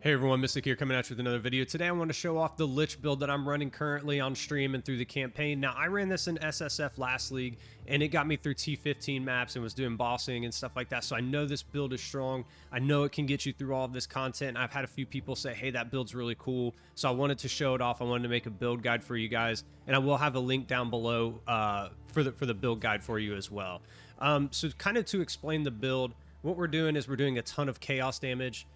Hey everyone, Mystic here coming at you with another video. Today I want to show off the Lich build that I'm running currently on stream and through the campaign. Now I ran this in SSF last league and it got me through T15 maps and was doing bossing and stuff like that. So I know this build is strong. I know it can get you through all of this content. I've had a few people say, hey, that build's really cool. So I wanted to show it off. I wanted to make a build guide for you guys, and I will have a link down below for the build guide for you as well. So kind of to explain the build, what we're doing is we're doing a ton of chaos damage.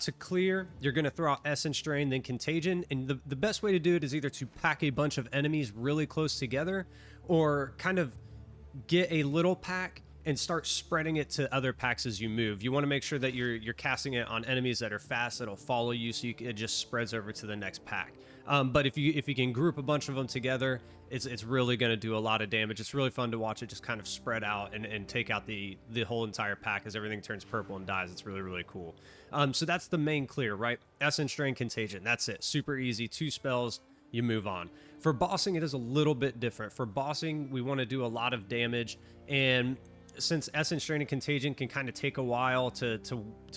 To clear, you're going to throw out Essence Strain, then Contagion, and the best way to do it is either to pack a bunch of enemies really close together or kind of get a little pack and start spreading it to other packs as you move. You want to make sure that you're casting it on enemies that are fast, that'll follow you, so it just spreads over to the next pack. But if you can group a bunch of them together, it's really going to do a lot of damage. It's really fun to watch it just kind of spread out and take out the whole entire pack as everything turns purple and dies. It's really, really cool. So that's the main clear, right? Essence Strain, Contagion. That's it. Super easy. 2 spells. You move on. For bossing, it is a little bit different. For bossing, we want to do a lot of damage, and since Essence Strain and Contagion can kind of take a while to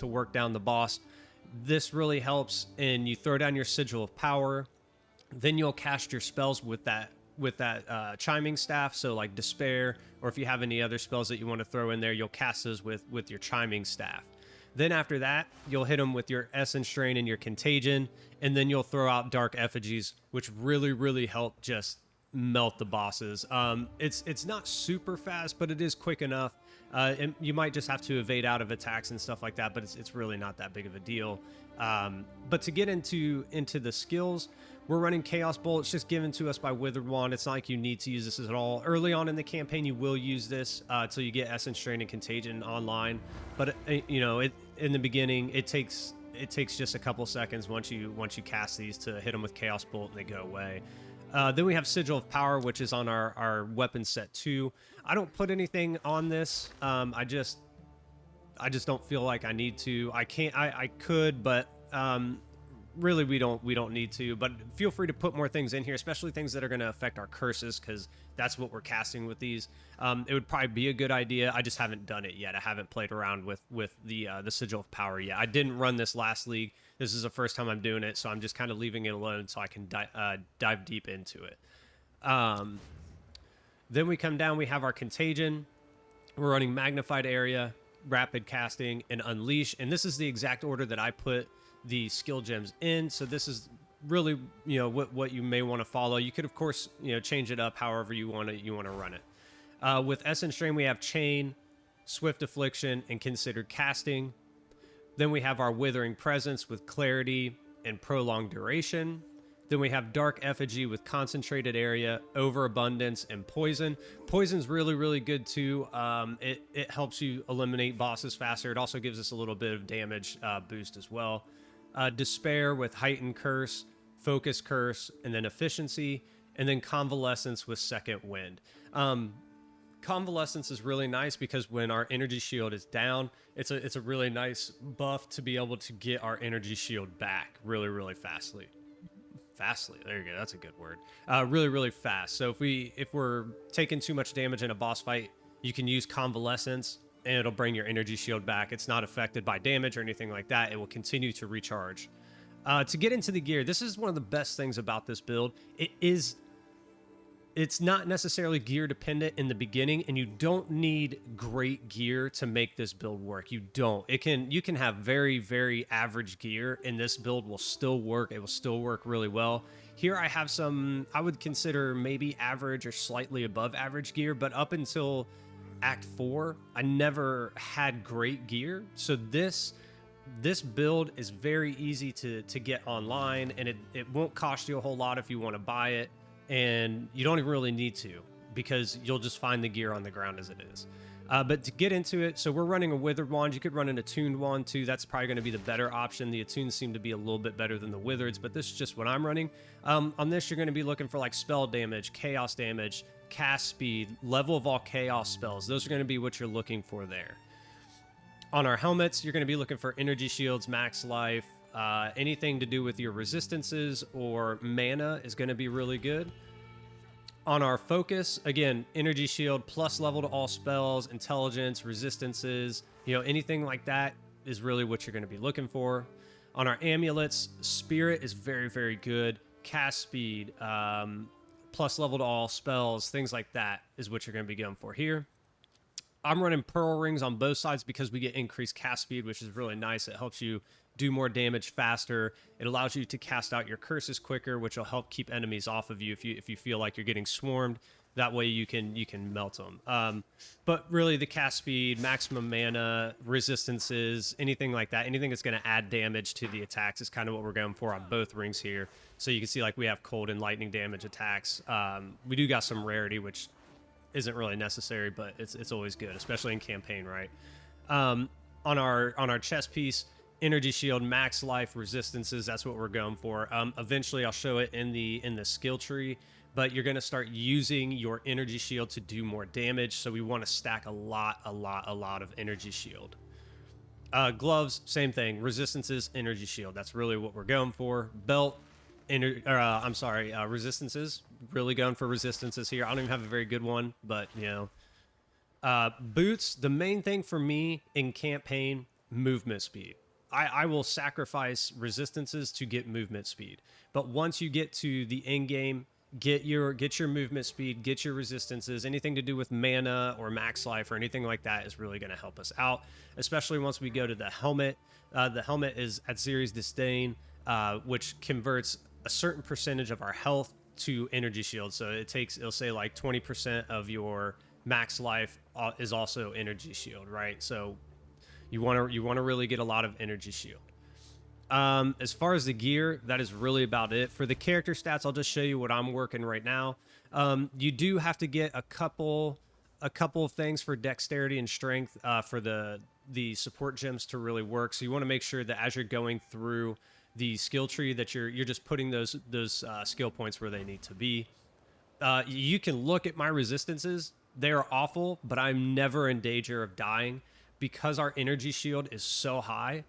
work down the boss, this really helps. And you throw down your Sigil of Power, then you'll cast your spells with that chiming staff. So like Despair, or if you have any other spells that you want to throw in there, you'll cast those with your chiming staff. Then after that, you'll hit them with your Essence Strain and your Contagion, and then you'll throw out Dark Effigies, which really help just melt the bosses. It's not super fast, but it is quick enough. And you might just have to evade out of attacks and stuff like that, but it's really not that big of a deal. But to get into the skills, we're running Chaos Bolt. It's just given to us by Withered Wand. It's not like you need to use this at all. Early on in the campaign, you will use this until you get Essence Strain and Contagion online. But in the beginning, it takes just a couple seconds once you cast these to hit them with Chaos Bolt and they go away. Then we have Sigil of Power, which is on our weapon set 2. I don't put anything on this. I just don't feel like I need to. I could, but really we don't need to. But feel free to put more things in here, especially things that are going to affect our curses, because that's what we're casting with these. It would probably be a good idea. I just haven't done it yet. I haven't played around with the Sigil of Power yet. I didn't run this last league. This is the first time I'm doing it, so I'm just kind of leaving it alone so I can dive deep into it. Then we come down, we have our Contagion. We're running Magnified Area, Rapid Casting, and Unleash. And this is the exact order that I put the skill gems in. So this is really, what you may want to follow. You could, of course, change it up however you want to run it. With Essence Strain, we have Chain, Swift Affliction, and Considered Casting. Then we have our Withering Presence with Clarity and Prolonged Duration. Then we have Dark Effigy with Concentrated Area, Overabundance, and Poison. Poison's really good too. It helps you eliminate bosses faster. It also gives us a little bit of damage boost as well. Despair with Heightened Curse, Focus Curse, and then Efficiency. And then Convalescence with Second Wind. Convalescence is really nice because when our energy shield is down, it's a really nice buff to be able to get our energy shield back really fastly. There you go. That's a good word. Really fast. So if we're taking too much damage in a boss fight, you can use Convalescence and it'll bring your energy shield back. It's not affected by damage or anything like that. It will continue to recharge. To get into the gear, this is one of the best things about this build. It's not necessarily gear dependent in the beginning, and you don't need great gear to make this build work. You don't. You can have very average gear, and this build will still work. It will still work really well. Here I have some, I would consider maybe average or slightly above average gear, but up until Act 4, I never had great gear. So this build is very easy to get online, and it won't cost you a whole lot if you want to buy it. And you don't even really need to, because you'll just find the gear on the ground as it is. But to get into it, so we're running a Withered Wand. You could run an Attuned Wand too. That's probably going to be the better option. The Attuned seem to be a little bit better than the Withereds, but this is just what I'm running. On this, you're going to be looking for like spell damage, chaos damage, cast speed, level of all chaos spells. Those are going to be what you're looking for there. On our helmets, you're going to be looking for energy shields, max life, anything to do with your resistances or mana is going to be really good. On our focus, again, energy shield plus level to all spells, intelligence, resistances, anything like that is really what you're going to be looking for. On our amulets, Spirit is very, very good. Cast speed, plus level to all spells, things like that is what you're going to be going for here. I'm running Pearl Rings on both sides because we get increased cast speed, which is really nice. It helps you do more damage faster. It allows you to cast out your curses quicker, which will help keep enemies off of you if you feel like you're getting swarmed. That way you can melt them. But really, the cast speed, maximum mana, resistances, anything like that, anything that's going to add damage to the attacks is kind of what we're going for on both rings here. So you can see like we have cold and lightning damage attacks. We do got some rarity, which isn't really necessary, but it's always good, especially in campaign, right? On our chest piece, energy shield, max life, resistances, that's what we're going for. Eventually I'll show it in the skill tree, but you're going to start using your energy shield to do more damage, so we want to stack a lot of energy shield. Gloves, same thing, resistances, energy shield, that's really what we're going for. Belt, resistances, really going for resistances here. I don't even have a very good one, but you know. Boots, the main thing for me in campaign, movement speed. I will sacrifice resistances to get movement speed, but once you get to the end game, get your movement speed, get your resistances. Anything to do with mana or max life or anything like that is really going to help us out, especially once we go to the helmet. The helmet is at Series Disdain, which converts a certain percentage of our health to energy shield. So it'll say like 20% of your max life is also energy shield, right? So you want to really get a lot of energy shield. As far as the gear, that is really about it. For the character stats, I'll just show you what I'm working right now. You do have to get a couple of things for dexterity and strength for the support gems to really work. So you want to make sure that as you're going through the skill tree that you're just putting those skill points where they need to be. You can look at my resistances. They are awful, but I'm never in danger of dying because our energy shield is so high.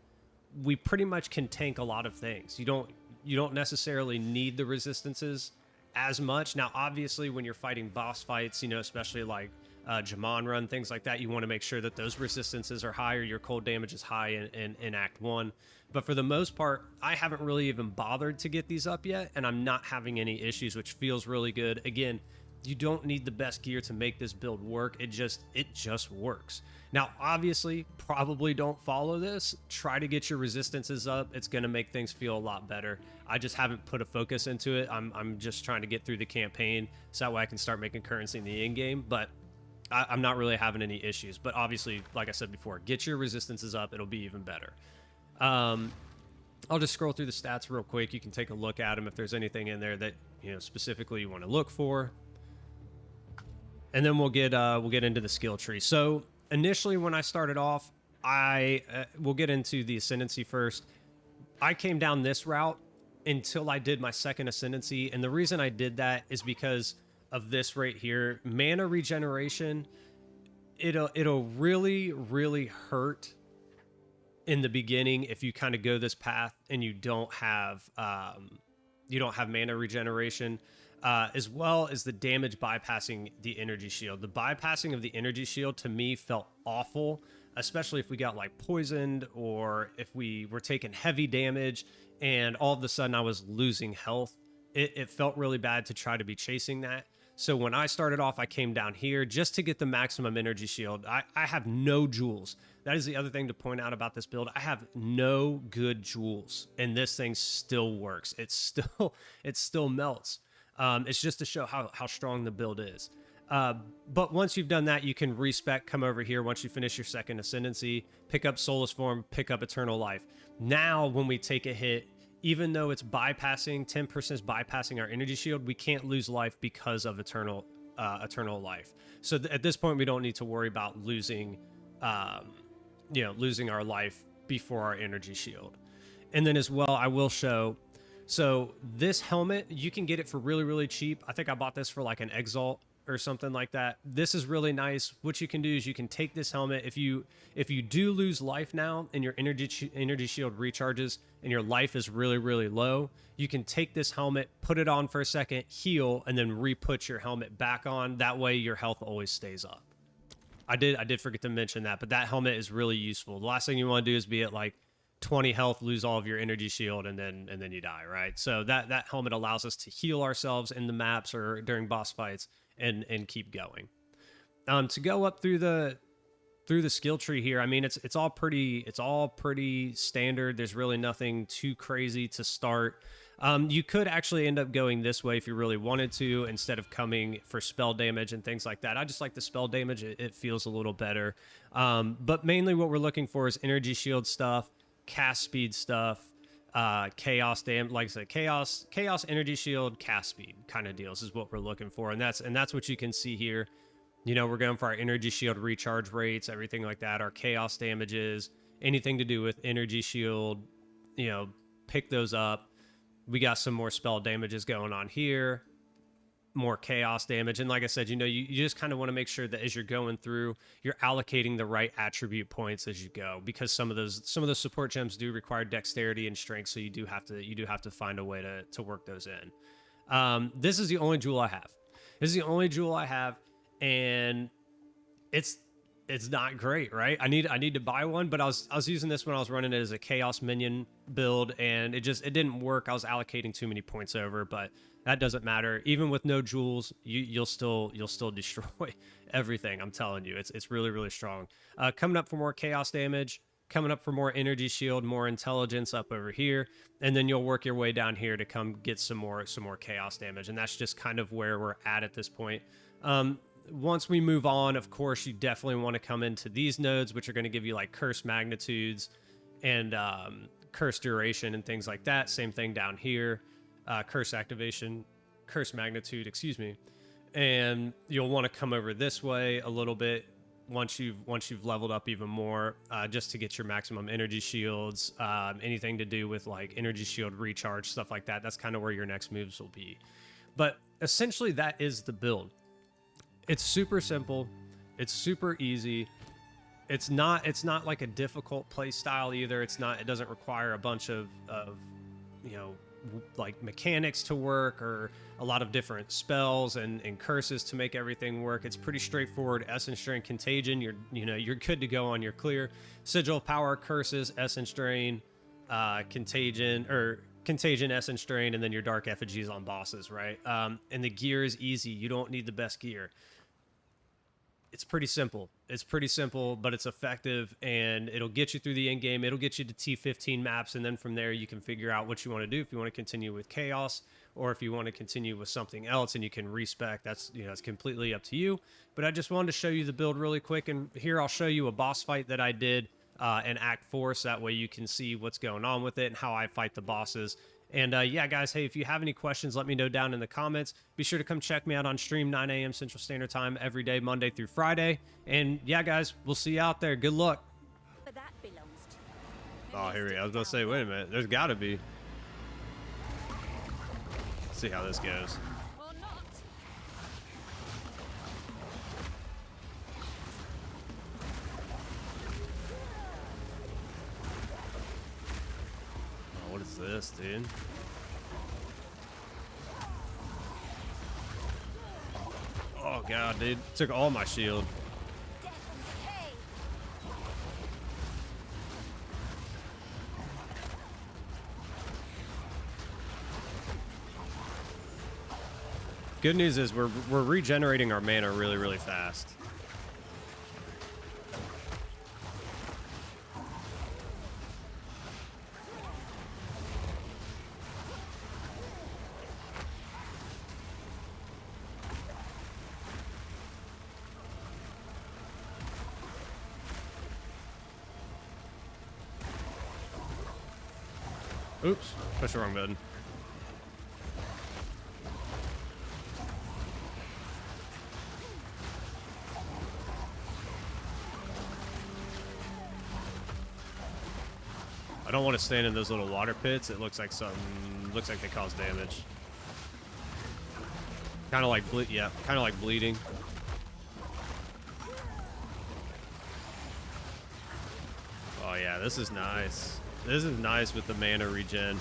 We pretty much can tank a lot of things. You don't necessarily need the resistances as much. Now, obviously, when you're fighting boss fights, you know, especially like Jamon run, things like that, you want to make sure that those resistances are higher, your cold damage is high in Act 1. But for the most part, I haven't really even bothered to get these up yet, and I'm not having any issues, which feels really good. Again, you don't need the best gear to make this build work. It just works. Now, obviously, probably don't follow this. Try to get your resistances up. It's going to make things feel a lot better. I just haven't put a focus into it. I'm just trying to get through the campaign so that way I can start making currency in the in-game, but I'm not really having any issues. But obviously, like I said before, get your resistances up. It'll be even better. I'll just scroll through the stats real quick. You can take a look at them if there's anything in there that, you know, specifically you want to look for. And then we'll get into the skill tree. So initially when I started off, we'll get into the ascendancy first. I came down this route until I did my second ascendancy. And the reason I did that is because of this right here. Mana regeneration, it'll really, really hurt in the beginning if you kind of go this path and you don't have mana regeneration. As well as the damage bypassing the energy shield. The bypassing of the energy shield to me felt awful, especially if we got like poisoned or if we were taking heavy damage and all of a sudden I was losing health. It felt really bad to try to be chasing that. So when I started off, I came down here just to get the maximum energy shield. I have no jewels. That is the other thing to point out about this build. I have no good jewels, and this thing still works. It still melts. It's just to show how strong the build is. But once you've done that, you can respec, come over here once you finish your second ascendancy, pick up Soulless Form, pick up Eternal Life. Now, when we take a hit, even though it's bypassing, 10% is bypassing our energy shield, we can't lose life because of Eternal Life. So at this point, we don't need to worry about losing our life before our energy shield. And then as well, I will show... So this helmet, you can get it for really, really cheap. I think I bought this for like an Exile or something like that. This is really nice. What you can do is you can take this helmet. If you do lose life now and your energy shield recharges and your life is really, really low, you can take this helmet, put it on for a second, heal, and then re-put your helmet back on. That way your health always stays up. I did forget to mention that, but that helmet is really useful. The last thing you want to do is be at like 20 health, lose all of your energy shield, and then you die, right? So that helmet allows us to heal ourselves in the maps or during boss fights and keep going. To go up through the skill tree here, I mean, it's all pretty standard. There's really nothing too crazy to start. You could actually end up going this way if you really wanted to, instead of coming for spell damage and things like that. I just like the spell damage. It feels a little better. But mainly what we're looking for is energy shield stuff, cast speed stuff, chaos like I said, chaos energy shield, cast speed kind of deals is what we're looking for. And that's what you can see here. You know, we're going for our energy shield recharge rates, everything like that, our chaos damages, anything to do with energy shield, you know, pick those up. We got some more spell damages going on here, more chaos damage. And like I said, you know, you just kind of want to make sure that as you're going through, you're allocating the right attribute points as you go, because some of those support gems do require dexterity and strength. So you do have to find a way to work those in. This is the only jewel I have. And it's not great, right? I need to buy one, but I was using this when I was running it as a chaos minion build, and it didn't work. I was allocating too many points over, but that doesn't matter. Even with no jewels, you'll still destroy everything. I'm telling you, it's really, really strong. Coming up for more chaos damage, coming up for more energy shield, more intelligence up over here, and then you'll work your way down here to come get some more chaos damage, and that's just kind of where we're at this point. Once we move on, of course, you definitely want to come into these nodes, which are going to give you like curse magnitudes and curse duration and things like that. Same thing down here, curse activation, curse magnitude, excuse me. And you'll want to come over this way a little bit once you've leveled up even more, just to get your maximum energy shields, anything to do with like energy shield recharge, stuff like that. That's kind of where your next moves will be. But essentially, that is the build. It's super simple. It's super easy. It's not like a difficult play style either. It doesn't require a bunch of you know, like mechanics to work or a lot of different spells and curses to make everything work. It's pretty straightforward. Essence Drain, Contagion, you're good to go on your clear. Sigil of Power, curses, Essence Drain, Contagion, Essence Drain, and then your Dark Effigies on bosses, right? And the gear is easy. You don't need the best gear. It's pretty simple. But it's effective, and it'll get you through the end game. It'll get you to T15 maps, and then from there you can figure out what you want to do. If you want to continue with chaos, or if you want to continue with something else, and you can respec. That's, you know, it's completely up to you. But I just wanted to show you the build really quick, and here I'll show you a boss fight that I did in Act 4, so that way you can see what's going on with it and how I fight the bosses. And yeah, guys, hey, if you have any questions, let me know down in the comments. Be sure to come check me out on stream, 9 a.m. Central Standard Time every day, Monday through Friday. And yeah, guys, we'll see you out there. Good luck. Oh, here we go. I was about to say, wait a minute. There's got to be. Let's see how this goes. What is this, dude? Oh god, dude. Took all my shield. Good news is we're regenerating our mana really, really fast. Oops, push the wrong button. I don't want to stand in those little water pits. It looks like they cause damage. Kind of like kind of like bleeding. Oh yeah, this is nice. This is nice with the mana regen.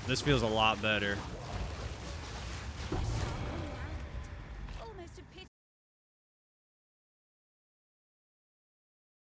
This feels a lot better.